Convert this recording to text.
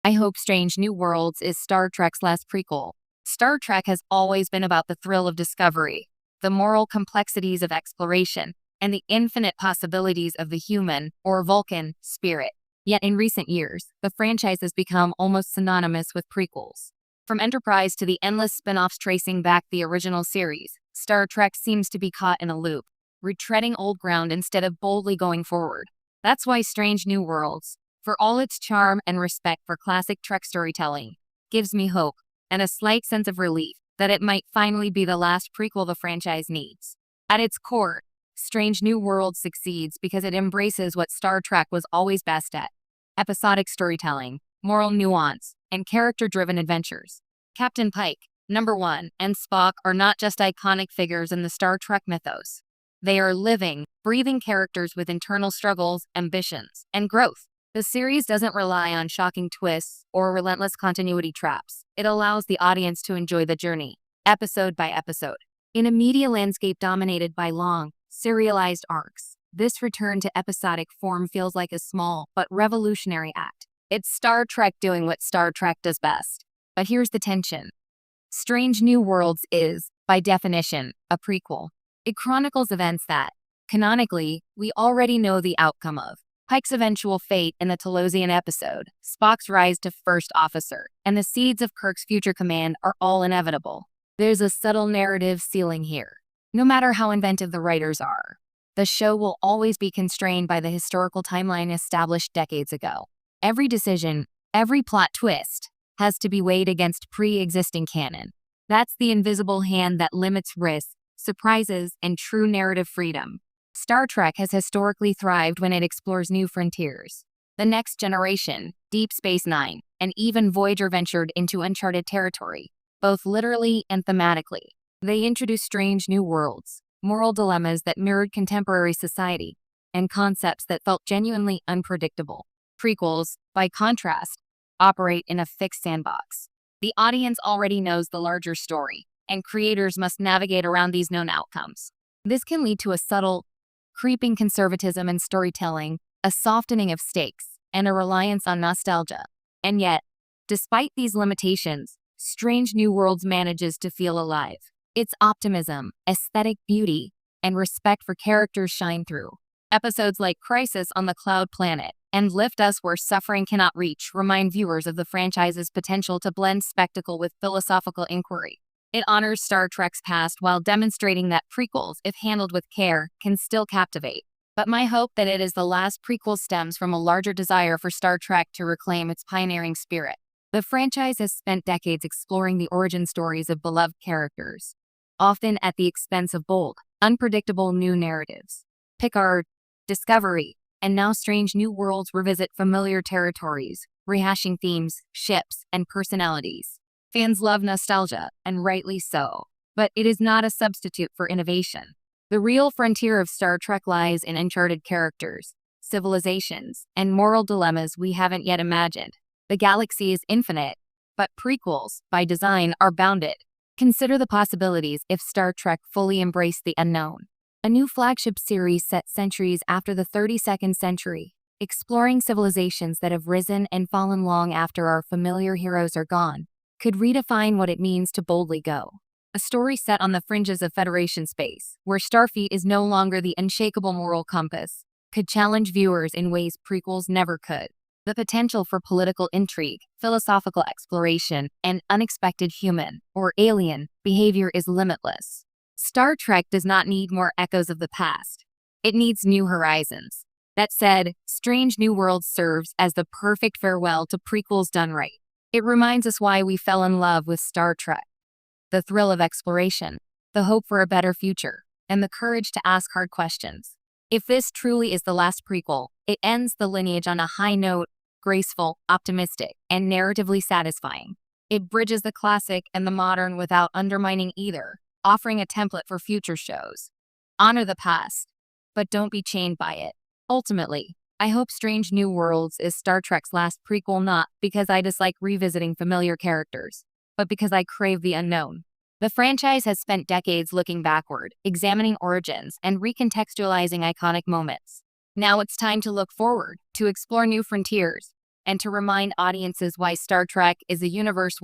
I hope Strange New Worlds is Star Trek's last prequel. Star Trek has always been about the thrill of discovery, the moral complexities of exploration, and the infinite possibilities of the human, or Vulcan, spirit. Yet in recent years, the franchise has become almost synonymous with prequels. From Enterprise to the endless spin-offs tracing back the original series, Star Trek seems to be caught in a loop, retreading old ground instead of boldly going forward. That's why Strange New Worlds, for all its charm and respect for classic Trek storytelling, gives me hope and a slight sense of relief that it might finally be the last prequel the franchise needs. At its core, Strange New Worlds succeeds because it embraces what Star Trek was always best at: episodic storytelling, moral nuance, and character-driven adventures. Captain Pike, Number 1, and Spock are not just iconic figures in the Star Trek mythos. They are living, breathing characters with internal struggles, ambitions, and growth. The series doesn't rely on shocking twists or relentless continuity traps. It allows the audience to enjoy the journey, episode by episode. In a media landscape dominated by long, serialized arcs, this return to episodic form feels like a small but revolutionary act. It's Star Trek doing what Star Trek does best. But here's the tension. Strange New Worlds is, by definition, a prequel. It chronicles events that, canonically, we already know the outcome of. Pike's eventual fate in the Talosian episode, Spock's rise to first officer, and the seeds of Kirk's future command are all inevitable. There's a subtle narrative ceiling here. No matter how inventive the writers are, the show will always be constrained by the historical timeline established decades ago. Every decision, every plot twist, has to be weighed against pre-existing canon. That's the invisible hand that limits risk, surprises, and true narrative freedom. Star Trek has historically thrived when it explores new frontiers. The Next Generation, Deep Space Nine, and even Voyager ventured into uncharted territory, both literally and thematically. They introduced strange new worlds, moral dilemmas that mirrored contemporary society, and concepts that felt genuinely unpredictable. Prequels, by contrast, operate in a fixed sandbox. The audience already knows the larger story, and creators must navigate around these known outcomes. This can lead to a subtle, creeping conservatism in storytelling, a softening of stakes, and a reliance on nostalgia. And yet, despite these limitations, Strange New Worlds manages to feel alive. Its optimism, aesthetic beauty, and respect for characters shine through. Episodes like Crisis on the Cloud Planet and Lift Us Where Suffering Cannot Reach remind viewers of the franchise's potential to blend spectacle with philosophical inquiry. It honors Star Trek's past while demonstrating that prequels, if handled with care, can still captivate. But my hope that it is the last prequel stems from a larger desire for Star Trek to reclaim its pioneering spirit. The franchise has spent decades exploring the origin stories of beloved characters, often at the expense of bold, unpredictable new narratives. Picard, Discovery, and now Strange New Worlds revisit familiar territories, rehashing themes, ships, and personalities. Fans love nostalgia, and rightly so. But it is not a substitute for innovation. The real frontier of Star Trek lies in uncharted characters, civilizations, and moral dilemmas we haven't yet imagined. The galaxy is infinite, but prequels, by design, are bounded. Consider the possibilities if Star Trek fully embraced the unknown. A new flagship series set centuries after the 32nd century, exploring civilizations that have risen and fallen long after our familiar heroes are gone, could redefine what it means to boldly go. A story set on the fringes of Federation space, where Starfleet is no longer the unshakable moral compass, could challenge viewers in ways prequels never could. The potential for political intrigue, philosophical exploration, and unexpected human, or alien, behavior is limitless. Star Trek does not need more echoes of the past. It needs new horizons. That said, Strange New Worlds serves as the perfect farewell to prequels done right. It reminds us why we fell in love with Star Trek. The thrill of exploration, the hope for a better future, and the courage to ask hard questions. If this truly is the last prequel, it ends the lineage on a high note, graceful, optimistic, and narratively satisfying. It bridges the classic and the modern without undermining either, offering a template for future shows. Honor the past, but don't be chained by it. Ultimately, I hope Strange New Worlds is Star Trek's last prequel, not because I dislike revisiting familiar characters, but because I crave the unknown. The franchise has spent decades looking backward, examining origins, and recontextualizing iconic moments. Now it's time to look forward, to explore new frontiers, and to remind audiences why Star Trek is a universe